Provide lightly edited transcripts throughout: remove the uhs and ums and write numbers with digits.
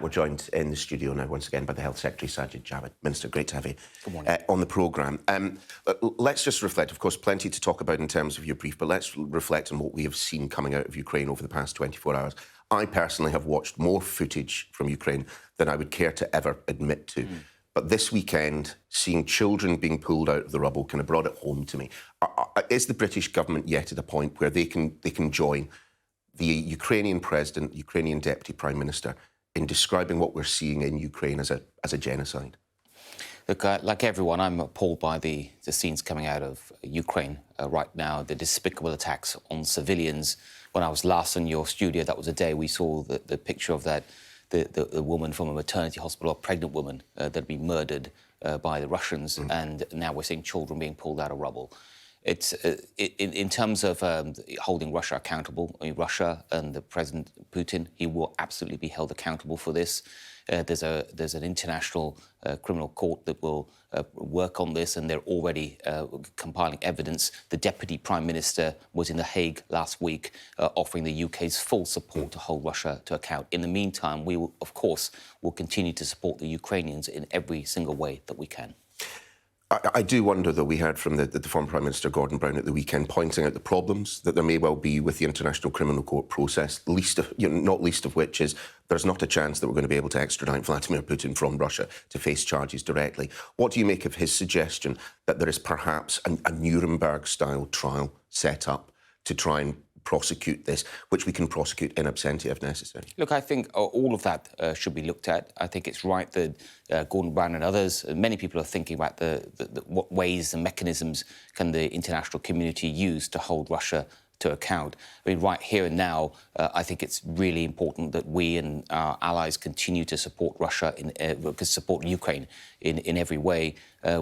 We're joined in the studio now once again by the Health Secretary Sajid Javid. Minister, great to have you on the programme. Let's just reflect, of course, plenty to talk about in terms of your brief, but let's reflect on what we have seen coming out of Ukraine over the past 24 hours. I personally have watched more footage from Ukraine than I would care to ever admit to. But this weekend, seeing children being pulled out of the rubble kind of brought it home to me. Is the British government yet at a point where they can join the Ukrainian president, Ukrainian deputy prime minister, in describing what we're seeing in Ukraine as a genocide? Look, like everyone, I'm appalled by the scenes coming out of Ukraine right now, the despicable attacks on civilians. When I was last in your studio, that was the day we saw the picture of that, the woman from a maternity hospital, a pregnant woman that had been murdered by the Russians, and now we're seeing children being pulled out of rubble. It's in terms of holding Russia accountable. I mean, Russia and the President Putin, he will absolutely be held accountable for this. There's an international criminal court that will work on this, and they're already compiling evidence. The Deputy Prime Minister was in The Hague last week, offering the UK's full support to hold Russia to account. In the meantime, we will, of course, will continue to support the Ukrainians in every single way that we can. I do wonder, though, we heard from the former Prime Minister Gordon Brown at the weekend pointing out the problems that there may well be with the International Criminal Court process, not least of which is there's not a chance that we're going to be able to extradite Vladimir Putin from Russia to face charges directly. What do you make of his suggestion that there is perhaps a Nuremberg-style trial set up to try and prosecute this, which we can prosecute in absentia if necessary? Look, I think all of that should be looked at. I think it's right that Gordon Brown and others, many people are thinking about what ways and mechanisms can the international community use to hold Russia to account. I mean, right here and now, I think it's really important that we and our allies continue to support Russia, support Ukraine in every way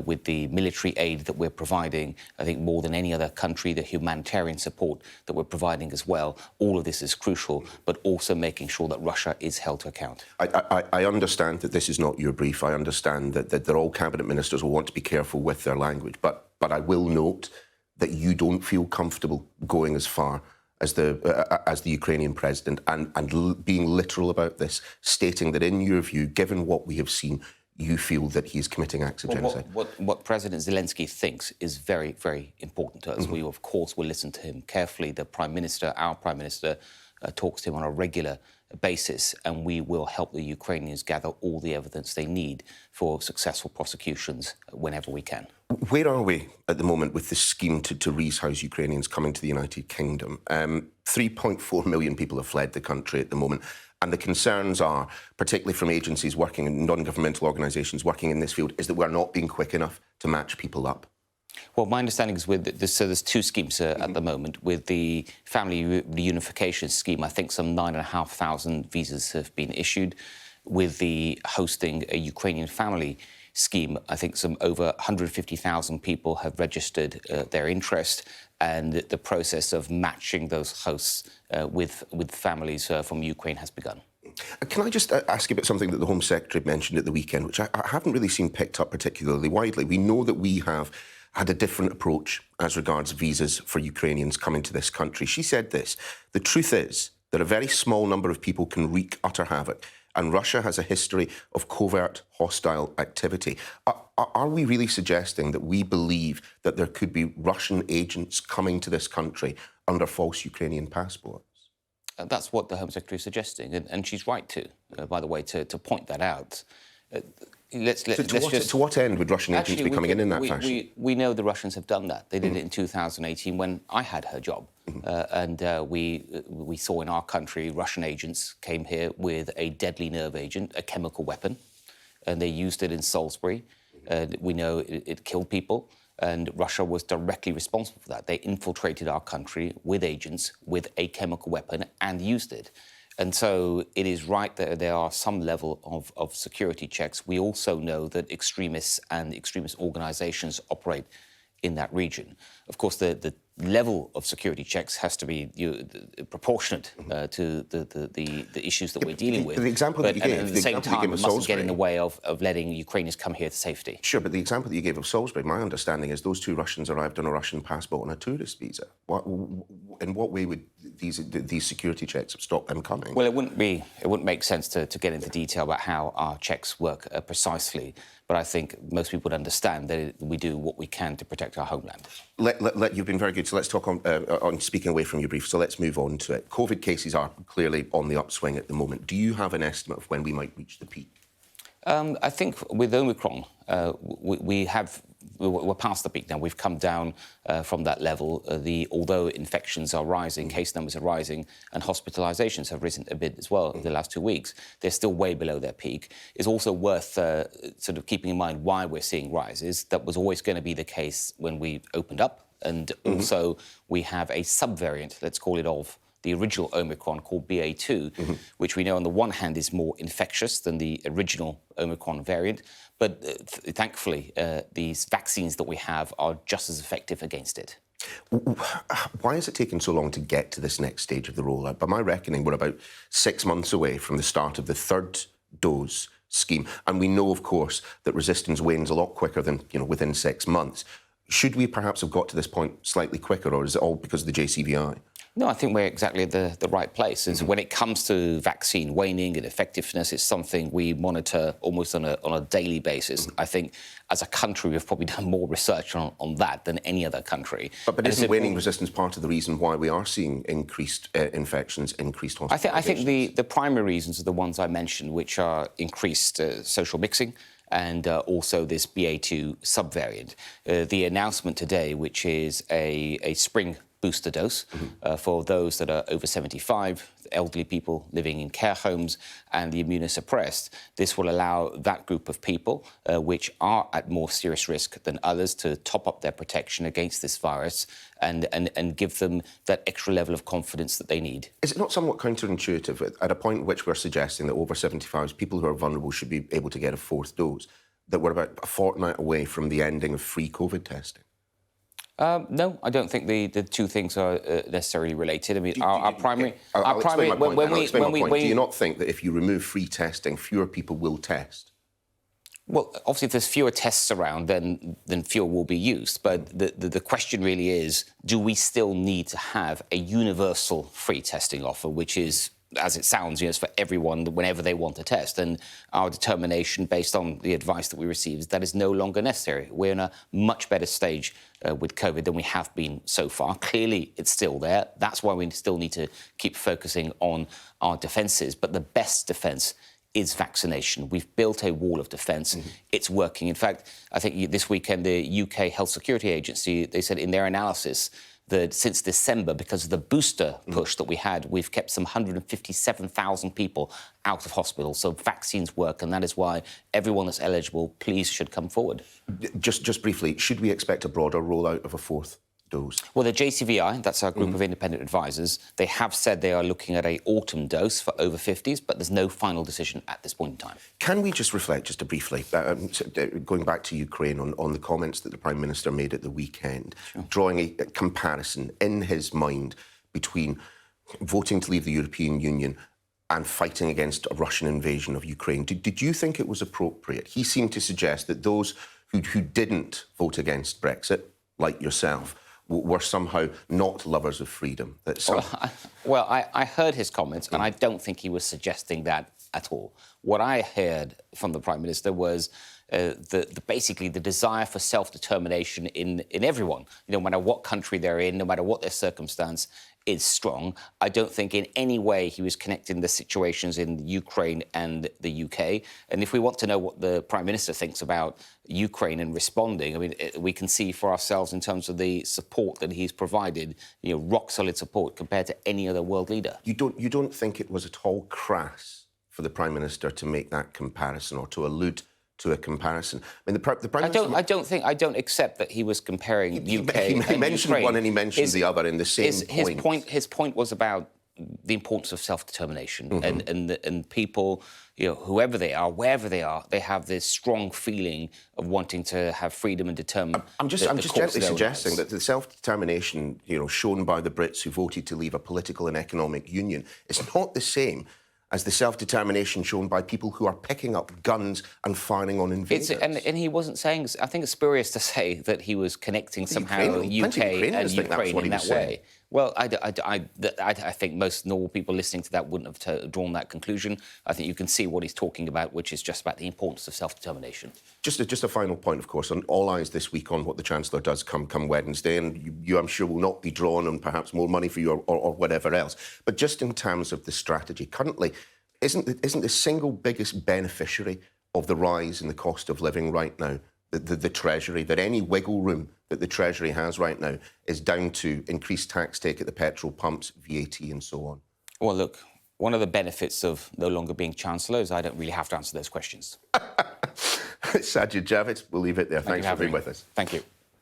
with the military aid that we're providing. I think more than any other country, the humanitarian support that we're providing as well. All of this is crucial, but also making sure that Russia is held to account. I understand that this is not your brief. I understand that all cabinet ministers will want to be careful with their language, but I will note that you don't feel comfortable going as far as the Ukrainian president and being literal about this, stating that in your view, given what we have seen, you feel that he's committing acts of genocide. What President Zelensky thinks is very, very important to us. We, of course, will listen to him carefully. The Prime Minister, our Prime Minister, talks to him on a regular basis, and we will help the Ukrainians gather all the evidence they need for successful prosecutions whenever we can. Where are we at the moment with this scheme to rehouse Ukrainians coming to the United Kingdom? 3.4 million people have fled the country at the moment, and the concerns are, particularly from agencies working in non-governmental organisations working in this field, is that we're not being quick enough to match people up. Well, my understanding is with this, so there's two schemes at the moment. With the family reunification scheme, I think some 9,500 visas have been issued. With the hosting a Ukrainian family scheme, I think some over 150,000 people have registered their interest, and the process of matching those hosts with families from Ukraine has begun. Can I just ask you about something that the Home Secretary mentioned at the weekend, which I haven't really seen picked up particularly widely? We know that we have had a different approach as regards visas for Ukrainians coming to this country. She said this: the truth is that a very small number of people can wreak utter havoc, and Russia has a history of covert hostile activity. Are we really suggesting that we believe that there could be Russian agents coming to this country under false Ukrainian passports? That's what the Home Secretary is suggesting, and she's right to, by the way, to point that out. To what end would Russian agents be coming in that fashion? We know the Russians have done that. They did it in 2018 when I had her job. And we saw in our country Russian agents came here with a deadly nerve agent, a chemical weapon, and they used it in Salisbury. We know it killed people, and Russia was directly responsible for that. They infiltrated our country with agents, with a chemical weapon, and used it. And so it is right that there are some level of security checks. We also know that extremists and extremist organisations operate in that region. Of course, the level of security checks has to be proportionate to the issues that we're dealing with. The example that you gave, at the same time, it mustn't get in the way of letting Ukrainians come here to safety. Sure, but the example that you gave of Salisbury, my understanding is those two Russians arrived on a Russian passport on a tourist visa. In what way would these security checks have stopped them coming? Well, it wouldn't make sense to get into detail about how our checks work precisely. But I think most people would understand that we do what we can to protect our homeland. You've been very good, so let's talk on speaking away from your brief, so let's move on to it. COVID cases are clearly on the upswing at the moment. Do you have an estimate of when we might reach the peak? I think with Omicron, we're past the peak now. We've come down from that level. Although infections are rising, case numbers are rising, and hospitalisations have risen a bit as well in the last 2 weeks, they're still way below their peak. It's also worth sort of keeping in mind why we're seeing rises. That was always going to be the case when we opened up. And also we have a subvariant, let's call it, of the original Omicron called BA2, which we know on the one hand is more infectious than the original Omicron variant. But thankfully, these vaccines that we have are just as effective against it. Why is it taking so long to get to this next stage of the rollout? By my reckoning, we're about 6 months away from the start of the third dose scheme. And we know, of course, that resistance wanes a lot quicker than, within 6 months. Should we perhaps have got to this point slightly quicker, or is it all because of the JCVI? No, I think we're exactly at the right place. When it comes to vaccine waning and effectiveness, it's something we monitor almost on a daily basis. I think as a country, we've probably done more research on that than any other country. But isn't waning resistance part of the reason why we are seeing increased infections, increased hospitalizations? I think the primary reasons are the ones I mentioned, which are increased social mixing and also this BA2 subvariant. The announcement today, which is a spring booster dose for those that are over 75, elderly people living in care homes and the immunosuppressed. This will allow that group of people, which are at more serious risk than others, to top up their protection against this virus and give them that extra level of confidence that they need. Is it not somewhat counterintuitive at a point at which we're suggesting that over 75s, people who are vulnerable should be able to get a fourth dose, that we're about a fortnight away from the ending of free COVID testing? No, I don't think the two things are necessarily related. I mean, I'll explain my point. Do you not think that if you remove free testing, fewer people will test? Well, obviously, if there's fewer tests around, then fewer will be used. But the question really is, do we still need to have a universal free testing offer, which is, as it sounds, it's for everyone whenever they want to test? And our determination, based on the advice that we receive, is that is no longer necessary. We're in a much better stage with COVID than we have been so far. Clearly, it's still there. That's why we still need to keep focusing on our defences. But the best defence is vaccination. We've built a wall of defence. It's working. In fact, I think this weekend, the UK Health Security Agency, they said in their analysis that since December, because of the booster push that we had, we've kept some 157,000 people out of hospital. So vaccines work, and that is why everyone that's eligible, please, should come forward. Just briefly, should we expect a broader rollout of a fourth dose? Well, the JCVI, that's our group of independent advisors, they have said they are looking at an autumn dose for over 50s, but there's no final decision at this point in time. Can we just reflect, just briefly, going back to Ukraine, on the comments that the Prime Minister made at the weekend, drawing a comparison in his mind between voting to leave the European Union and fighting against a Russian invasion of Ukraine. Did you think it was appropriate? He seemed to suggest that those who didn't vote against Brexit, like yourself, were somehow not lovers of freedom. I heard his comments, and I don't think he was suggesting that at all. What I heard from the Prime Minister was basically the desire for self-determination in everyone, no matter what country they're in, no matter what their circumstance, is strong. I don't think in any way he was connecting the situations in Ukraine and the UK. And if we want to know what the Prime Minister thinks about Ukraine and responding, I mean, we can see for ourselves in terms of the support that he's provided, rock-solid support compared to any other world leader. You don't think it was at all crass for the Prime Minister to make that comparison or to allude to a comparison? I mean, the Prime Minister... I don't accept that he was comparing UK and He mentioned Ukraine. One and he mentioned the other in the same point. His point was about the importance of self-determination and people, whoever they are, wherever they are, they have this strong feeling of wanting to have freedom and determine. I'm just gently suggesting that the self-determination, shown by the Brits who voted to leave a political and economic union is not the same as the self-determination shown by people who are picking up guns and firing on invaders. And he wasn't saying... I think it's spurious to say that he was connecting somehow UK and Ukraine in that way. Well, I think most normal people listening to that wouldn't have drawn that conclusion. I think you can see what he's talking about, which is just about the importance of self-determination. Just a final point, of course, on all eyes this week on what the Chancellor does come Wednesday, and you, I'm sure, will not be drawn on perhaps more money for you or whatever else. But just in terms of the strategy, currently, isn't the single biggest beneficiary of the rise in the cost of living right now the Treasury, that any wiggle room that the Treasury has right now is down to increased tax take at the petrol pumps, VAT and so on? Well, look, one of the benefits of no longer being Chancellor is I don't really have to answer those questions. Sajid Javid, we'll leave it there. Thanks for being with us. Thank you.